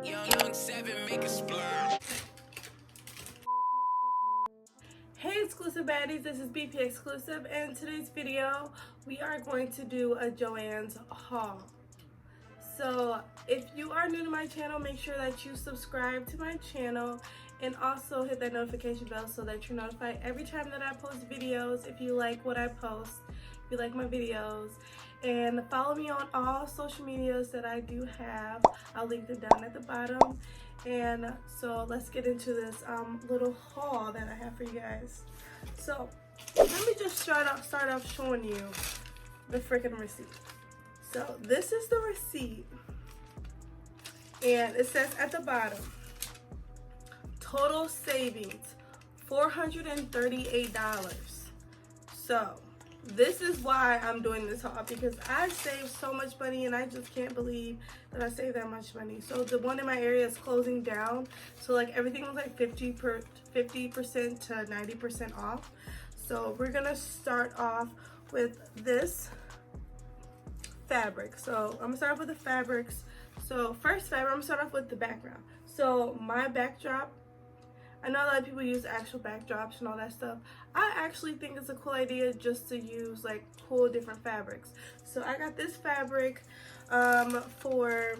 Young 7 make a splurge. Hey exclusive baddies, this is BP Exclusive, and in today's video we are going to do a Joann's haul. So if you are new to my channel, make sure that you subscribe to my channel and also hit that notification bell so that you're notified every time that I post videos. If you like what I post, if you like my videos, and follow me on all social medias that I do have. I'll link them down at the bottom. And so let's get into this little haul that I have for you guys. So let me just start off showing you the freaking receipt. So this is the receipt, and it says at the bottom, total savings $438. So this is why I'm doing this haul, because I saved so much money and I just can't believe that I saved that much money. So the one in my area is closing down, so like everything was like 50% to 90% off. So we're gonna start off with this fabric. So I'm gonna start off with the fabrics. So first fabric, I'm gonna start off with the background. So my backdrop, I know a lot of people use actual backdrops and all that stuff. I actually think it's a cool idea just to use like cool different fabrics. So I got this fabric for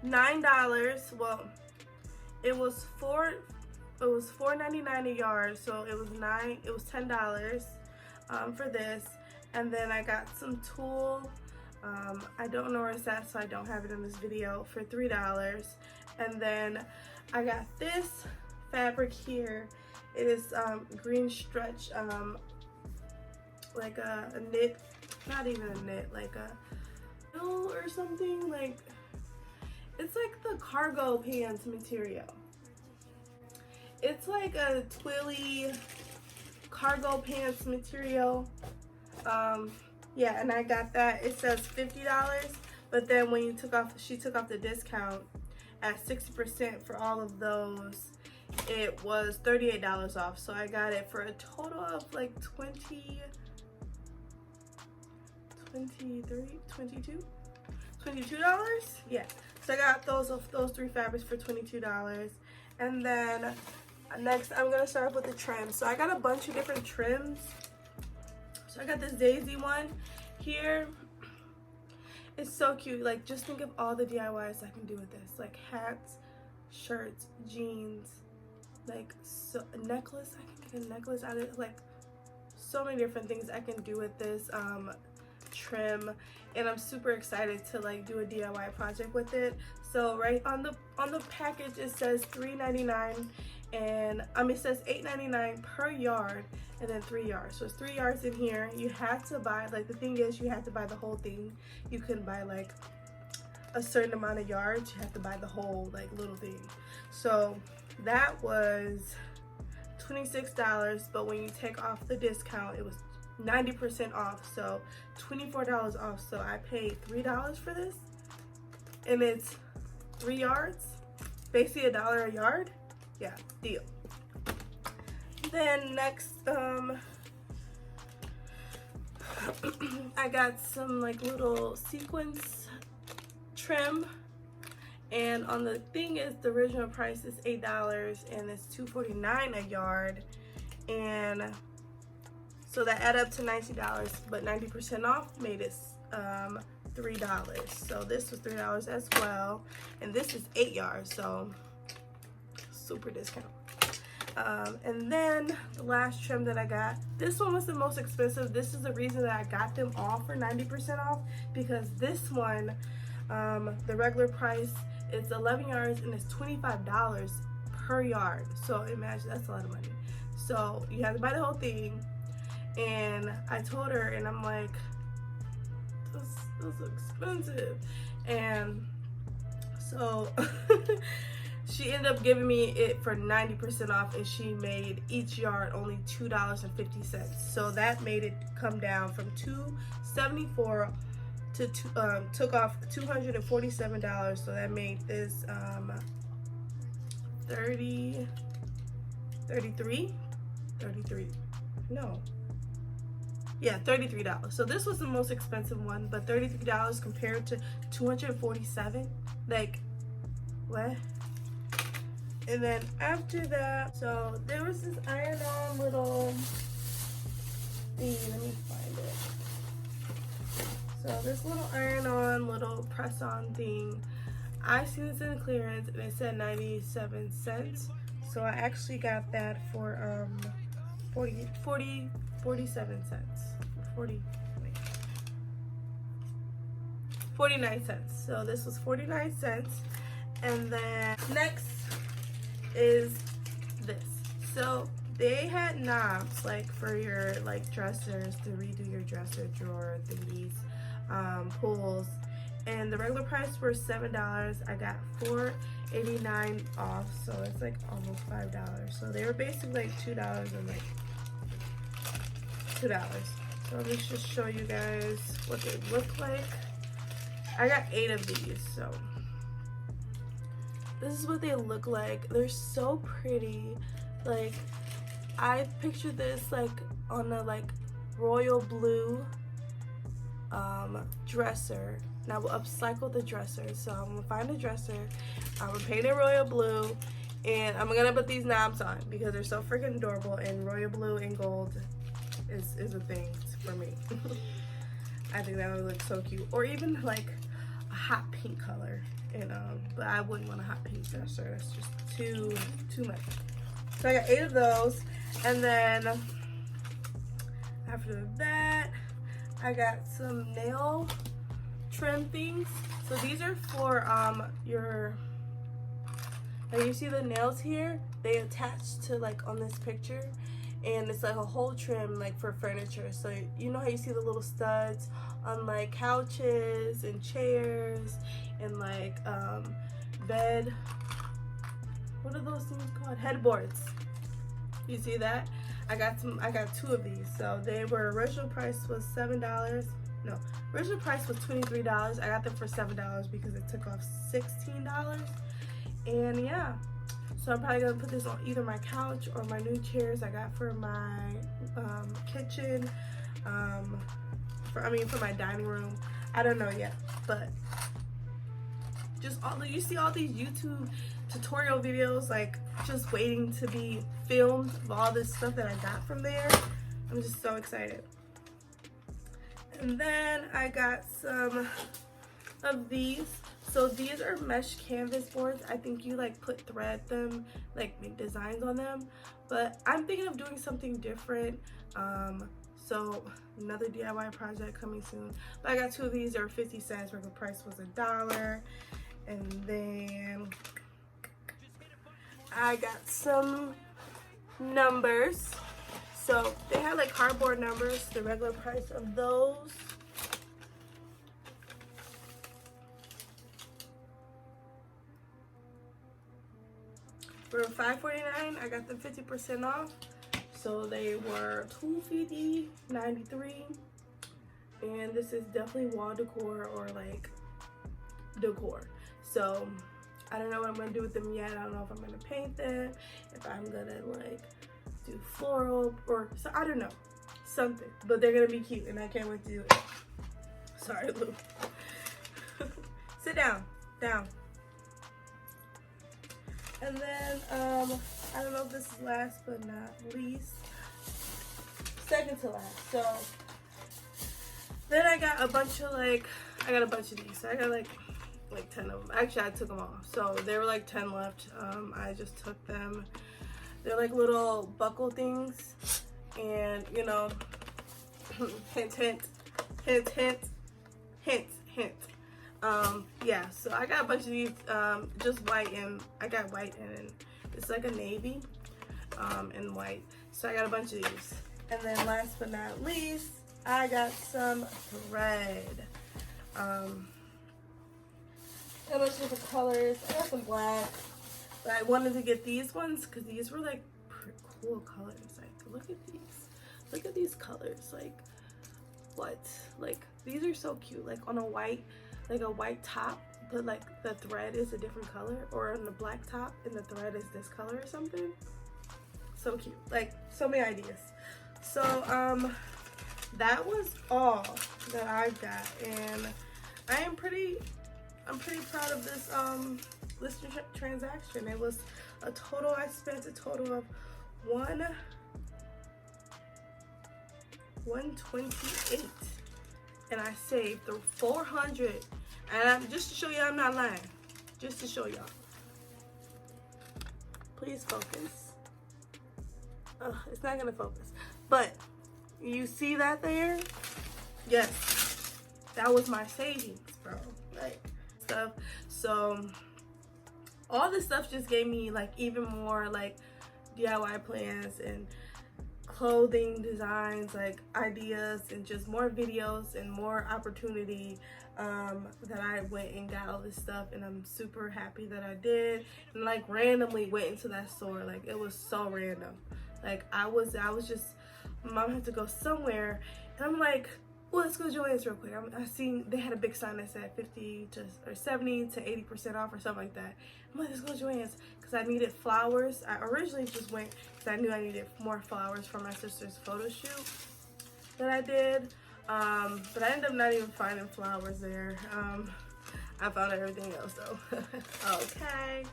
$9. Well, it was $4.99 a yard, so it was $10 for this. And then I got some tulle. I don't know where it's at, so I don't have it in this video, for $3. And then I got this fabric here. It is green stretch, like a knit, not even a knit, like a wool or something. Like, it's like the cargo pants material. It's like a twilly cargo pants material. Yeah, and I got that. It says $50, but then when she took off the discount at 60% for all of those, it was $38 off. So I got it for a total of like $22. Yeah. So I got those three fabrics for $22. And then next I'm gonna start with the trim. So I got a bunch of different trims. So I got this daisy one here. It's so cute. Like, just think of all the DIYs I can do with this. Like hats, shirts, jeans, like a necklace. I can get a necklace out of it. Like, so many different things I can do with this trim, and I'm super excited to like do a DIY project with it. So right on the package it says $3.99, and it says $8.99 per yard, and then 3 yards. So it's 3 yards in here. You have to buy, like, the thing is, you have to buy the whole thing. You couldn't buy like a certain amount of yards. You have to buy the whole like little thing. So that was $26, but when you take off the discount, it was 90% off, so $24 off. So I paid $3 for this, and it's 3 yards, basically $1 a yard. Yeah, deal. Then next, I got some like little sequins trim, and on the thing is the original price is $8 and it's $2.49 a yard, and so that added up to $90, but 90% off made it $3. So this was $3 as well, and this is 8 yards, so super discount. And then the last trim that I got, this one was the most expensive. This is the reason that I got them all for 90% off, because this one, the regular price is 11 yards and it's $25 per yard. So imagine, that's a lot of money. So you have to buy the whole thing. And I told her, and I'm like, this is expensive. And so she ended up giving me it for 90% off, and she made each yard only $2.50. So that made it come down from $274 to took off $247. So that made this 33. No. Yeah, $33. So this was the most expensive one, but $33 compared to $247. Like, what? And then after that, so there was this iron-on little thing. Let me find it. So this little iron-on little press-on thing, I seen this in clearance and it said 97 cents. So I actually got that for 47 cents. 49 cents. So this was 49 cents. And then next is this. So they had knobs like for your like dressers to redo your dresser drawer thingies, pulls, and the regular price were $7. I got $4.89 off, so it's like almost $5. So they were basically like $2 and like $2. So let me just show you guys what they look like. I got 8 of these, so this is what they look like. They're so pretty. Like, I pictured this like on a like royal blue dresser. Now we'll upcycle the dresser. So I'm gonna find a dresser, I'm gonna paint it royal blue, and I'm gonna put these knobs on because they're so freaking adorable, and royal blue and gold is a thing for me. I think that would look so cute. Or even like a hot pink color. And but I wouldn't want a hot pink dresser. That's just too much. So I got 8 of those. And then after that, I got some nail trim things. So these are for your, like you see the nails here, they attach to like on this picture, and it's like a whole trim like for furniture. So you know how you see the little studs on like couches and chairs and like bed, what are those things called, headboards. You see that? I got 2 of these. So they were, original price was $7. No, original price was $23. I got them for $7 because it took off $16. And yeah, so I'm probably gonna put this on either my couch or my new chairs I got for my kitchen, for my dining room. I don't know yet, but just you see all these YouTube tutorial videos like just waiting to be filmed of all this stuff that I got from there. I'm just so excited. And then I got some of these. So these are mesh canvas boards. I think you like thread them, like make designs on them, but I'm thinking of doing something different. So another DIY project coming soon. But I got 2 of these. They were 50 cents. Regular price was $1. And then I got some numbers. So they had like cardboard numbers. The regular price of those were $5.49. I got them 50% off. So they were $2.93. And this is definitely wall decor or like decor. So I don't know what I'm gonna do with them yet. I don't know if I'm gonna paint them, if I'm gonna like do floral, or so I don't know, something. But they're gonna be cute and I can't wait to do it. Sorry, Lou. Sit down. And then I don't know if this is last but not least, second to last. So then I got a bunch of these. So I got like 10 of them. Actually, I took them all. So there were like 10 left. I just took them. They're like little buckle things, and you know, hint, hint, hint, hint, hint, hint. Yeah. So I got a bunch of these. Just white, and I got white and it's like a navy, and white. So I got a bunch of these. And then last but not least, I got some thread. A bunch of different colors. I got some black, but I wanted to get these ones because these were like pretty cool colors. Like, look at these colors. Like, what? Like, these are so cute. Like on a white top, but like the thread is a different color, or on the black top and the thread is this color or something. So cute. Like, so many ideas. So that was all that I got, and I'm pretty proud of this transaction. It was a total, I spent a total of $128, and I saved the $400. And I'm just to show you I'm not lying, just to show y'all. Please focus. It's not gonna focus, but you see that there? Yes, that was my savings, bro. Like stuff. So all this stuff just gave me like even more like DIY plans and clothing designs, like ideas, and just more videos and more opportunity that I went and got all this stuff, and I'm super happy that I did. And like randomly went into that store, like it was so random. Like I was just, Mom had to go somewhere, and I'm like, well, let's go to Joann's real quick. I seen they had a big sign that said 50 to or 70 to 80% off or something like that. I'm like, let's go to Joann's because I needed flowers. I originally just went because I knew I needed more flowers for my sister's photo shoot that I did. But I ended up not even finding flowers there. I found everything else though. Okay,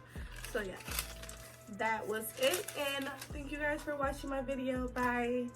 so yeah, that was it, and thank you guys for watching my video. Bye.